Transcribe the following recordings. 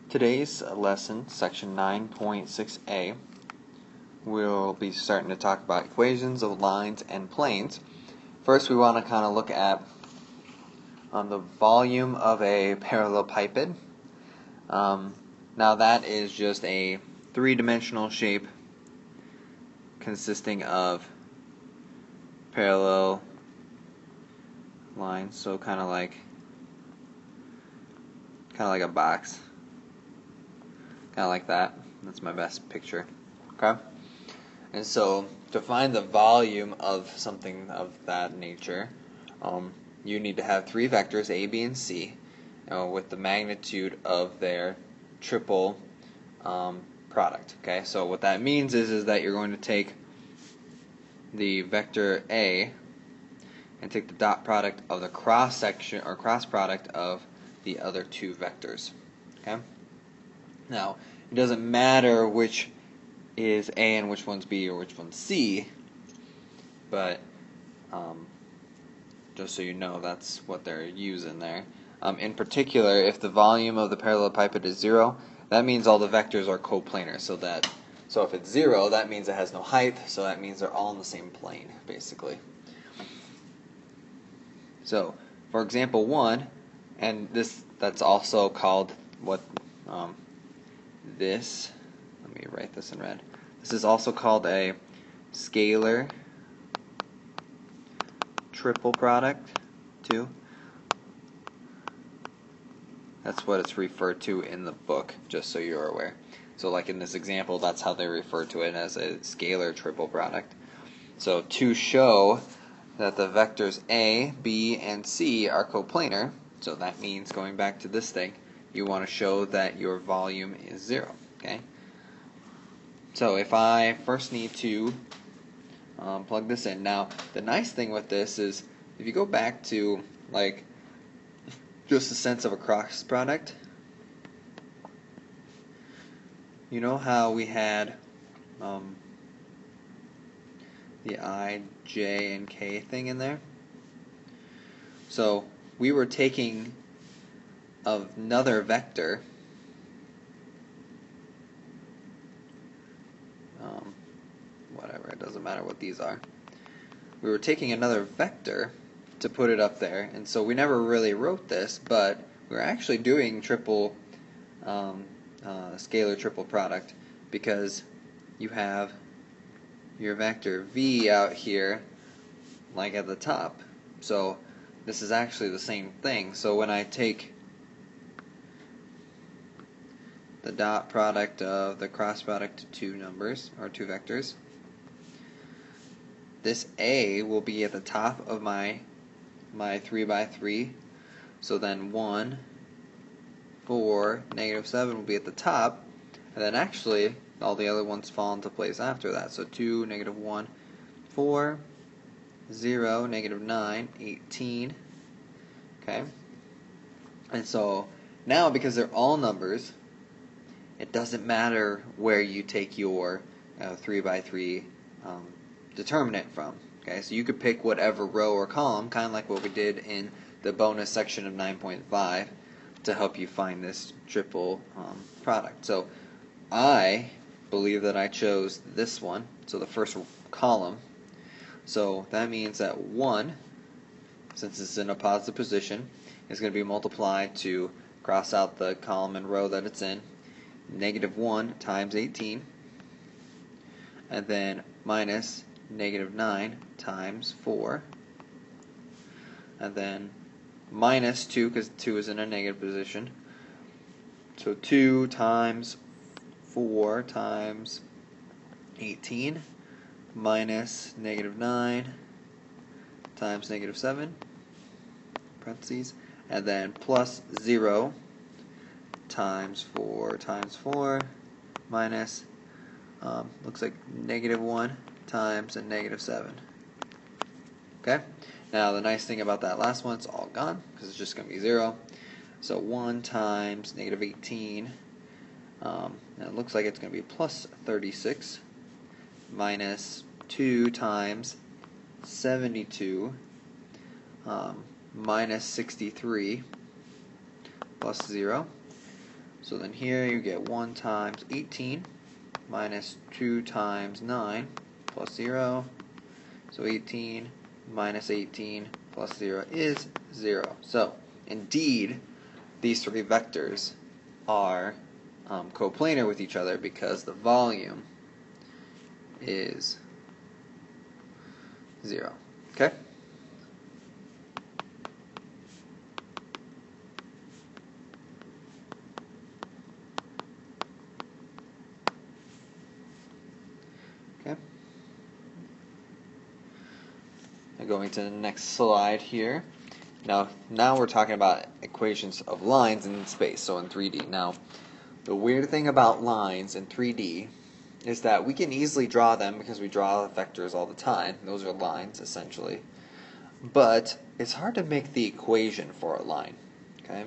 Today's lesson, section 9.6a, we'll be starting to talk about equations of lines and planes. First, we want to kind of look at the volume of a parallelepiped. Now that is just a three-dimensional shape consisting of parallel lines, so kind of like a box. Kind of like that. That's my best picture. Okay? And so, to find the volume of something of that nature, you need to have three vectors, A, B, and C, with the magnitude of their triple product. Okay? So what that means is that you're going to take the vector A and take the dot product of the cross section or cross product of the other two vectors. Okay? Now, it doesn't matter which is A and which one's B or which one's C, but just so you know, that's what they're using there. In particular, if the volume of the parallelepiped is 0, that means all the vectors are coplanar. So if it's 0, that means it has no height, so that means they're all in the same plane, basically. So, for example 1, and that's also called what this, let me write this in red. This is also called a scalar triple product too. That's what it's referred to in the book, just so you're aware. So like in this example, that's how they refer to it, as a scalar triple product. So to show that the vectors A, B, and C are coplanar, so that means, going back to this thing, you want to show that your volume is 0. Okay? So if I first need to plug this in. Now, the nice thing with this is, if you go back to like just the sense of a cross product, you know how we had the I, J, and K thing in there? So we were taking another vector, whatever, it doesn't matter what these are. We were taking another vector to put it up there, and so we never really wrote this, but we're actually doing triple scalar triple product, because you have your vector v out here like at the top. So this is actually the same thing. So when I take the dot product of the cross product of two numbers, or two vectors, this A will be at the top of my 3 by 3. So then 1, 4, negative 7 will be at the top. And then actually, all the other ones fall into place after that. So 2, negative 1, 4, 0, negative 9, 18. Okay? And so now, because they're all numbers, it doesn't matter where you take your 3 by 3 determinant from. Okay, so you could pick whatever row or column, kind of like what we did in the bonus section of 9.5, to help you find this triple product. So I believe that I chose this one, so the first column. So that means that 1, since it's in a positive position, is going to be multiplied to cross out the column and row that it's in. Negative 1 times 18, and then minus negative 9 times 4, and then minus 2, because 2 is in a negative position. So 2 times 4 times 18 minus negative 9 times negative 7, parentheses, and then plus 0 times 4 minus, looks like negative 1 times a negative 7. Okay? Now the nice thing about that last one, it's all gone, because it's just going to be 0. So 1 times negative 18, and it looks like it's going to be plus 36, minus 2 times 72, minus 63, plus 0. So then here you get 1 times 18 minus 2 times 9 plus 0. So 18 minus 18 plus 0 is 0. So indeed, these three vectors are coplanar with each other because the volume is 0. Okay? Okay. Now going to the next slide here. Now we're talking about equations of lines in space, so in 3D. Now, the weird thing about lines in 3D is that we can easily draw them because we draw vectors all the time. Those are lines, essentially. But it's hard to make the equation for a line. Okay.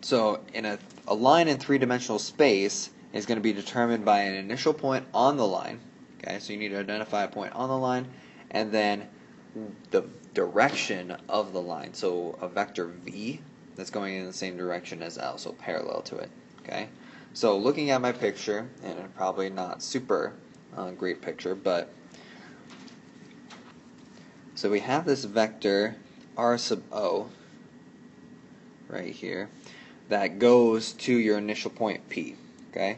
So in a line in three-dimensional space is going to be determined by an initial point on the line. Okay, so you need to identify a point on the line, and then the direction of the line. So a vector v that's going in the same direction as L, so parallel to it. Okay. So looking at my picture, and probably not super great picture, but so we have this vector r sub o right here that goes to your initial point P. Okay.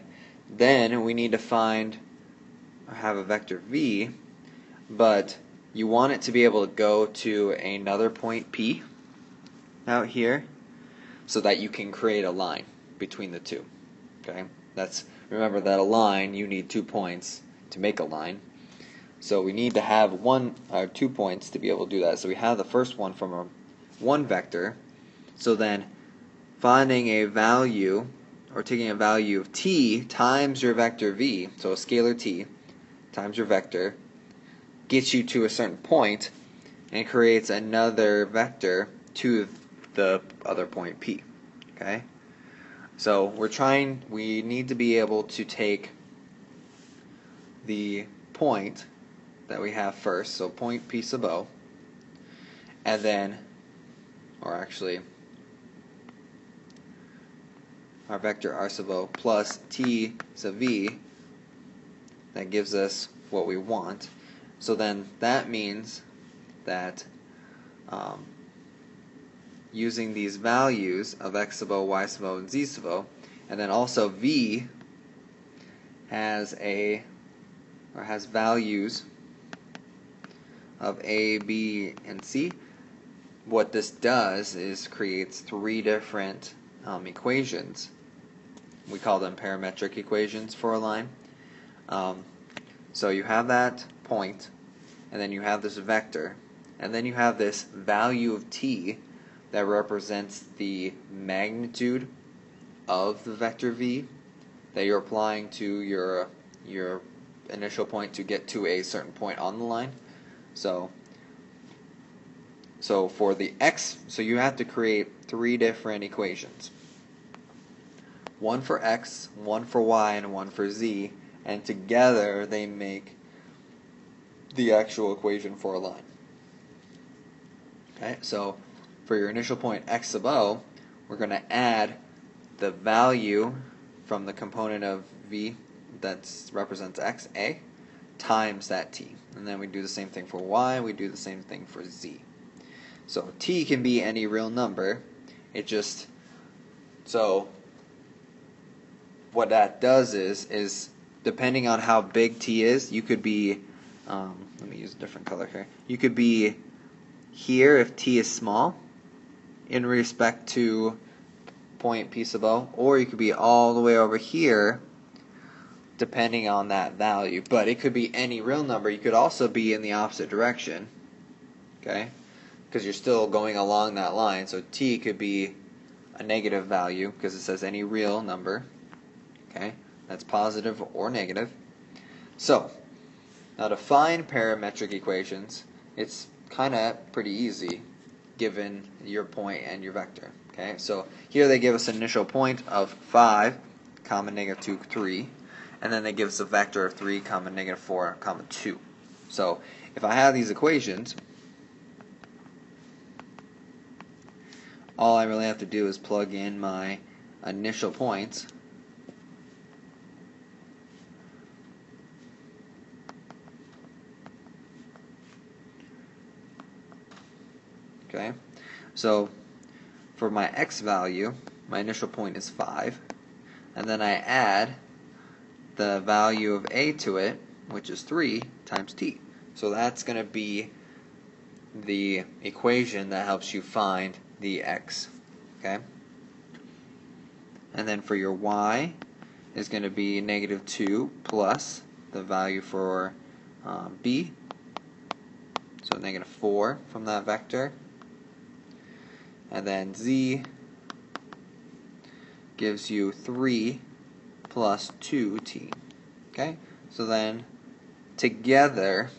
Then we need to find or have a vector v, but you want it to be able to go to another point P out here so that you can create a line between the two. Okay? Remember that a line, you need 2 points to make a line. So we need to have 2 points to be able to do that. So we have the first one from one vector. So then finding a value, or taking a value of t times your vector v, so a scalar t times your vector, gets you to a certain point and creates another vector to the other point P. Okay? So we need to be able to take the point that we have first, so point P sub O, and then, or actually, our vector r sub O plus t sub v, that gives us what we want. So then that means that using these values of x sub o, y sub o, and z sub o, and then also v has values of a, b, and c. What this does is creates 3 different equations. We call them parametric equations for a line. So you have that point, and then you have this vector, and then you have this value of t that represents the magnitude of the vector v that you're applying to your initial point to get to a certain point on the line. So for the x, so you have to create 3 different equations. One for x, one for y, and one for z, and together they make the actual equation for a line. Okay, so for your initial point x sub o, we're going to add the value from the component of v that represents x, a, times that t. And then we do the same thing for y, we do the same thing for z. So t can be any real number. So what that does is depending on how big t is, you could be, let me use a different color here. You could be here if t is small in respect to point P sub o, or you could be all the way over here depending on that value. But it could be any real number. You could also be in the opposite direction, okay, because you're still going along that line. So t could be a negative value because it says any real number, okay, that's positive or negative. So now to find parametric equations, it's kind of pretty easy given your point and your vector. Okay, so here they give us an initial point of 5, comma negative 2, 3, and then they give us a vector of 3, comma negative 4, comma 2. So if I have these equations, all I really have to do is plug in my initial points. Okay, so for my x value, my initial point is 5, and then I add the value of a to it, which is 3 times t. So that's going to be the equation that helps you find the x. Okay, and then for your y is going to be -2 plus the value for b, so -4 from that vector, and then z gives you 3 plus 2t. Okay, so then together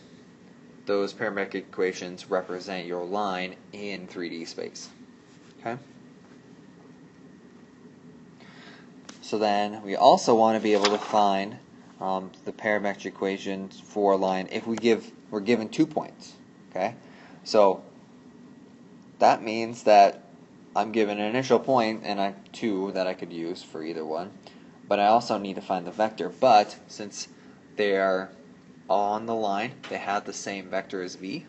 those parametric equations represent your line in 3D space. Okay, so then we also want to be able to find the parametric equations for a line if we're given 2 points. Okay, so that means that I'm given an initial point and I have 2 that I could use for either one, but I also need to find the vector. But since they are on the line, they have the same vector as v,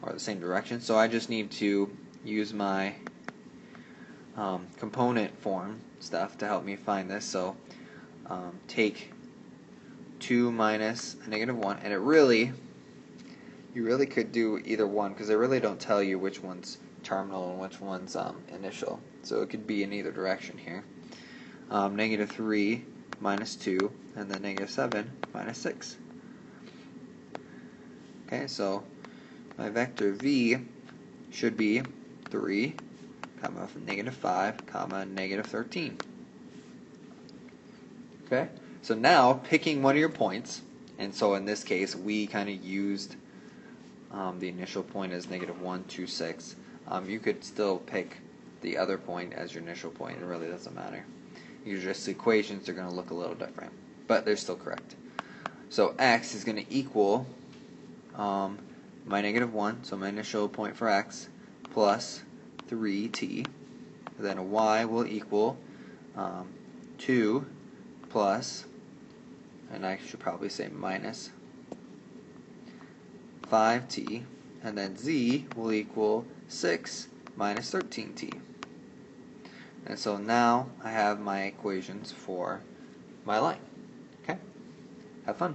or the same direction, so I just need to use my component form stuff to help me find this. So take 2 minus a -1, and you really could do either one because they really don't tell you which one's terminal and which one's initial, so it could be in either direction here. -3 minus 2, and then -7 minus 6. Okay, so my vector v should be 3, comma -5, comma -13. Okay, so now picking one of your points, and so in this case we kind of used the initial point as -1, 2, 6. You could still pick the other point as your initial point. It really doesn't matter. The equations are going to look a little different, but they're still correct. So x is going to equal my -1, so my initial point for x, plus 3t. Then y will equal 2 plus, and I should probably say minus 5t, and then z will equal 6 minus 13t. And so now I have my equations for my line. Okay? Have fun.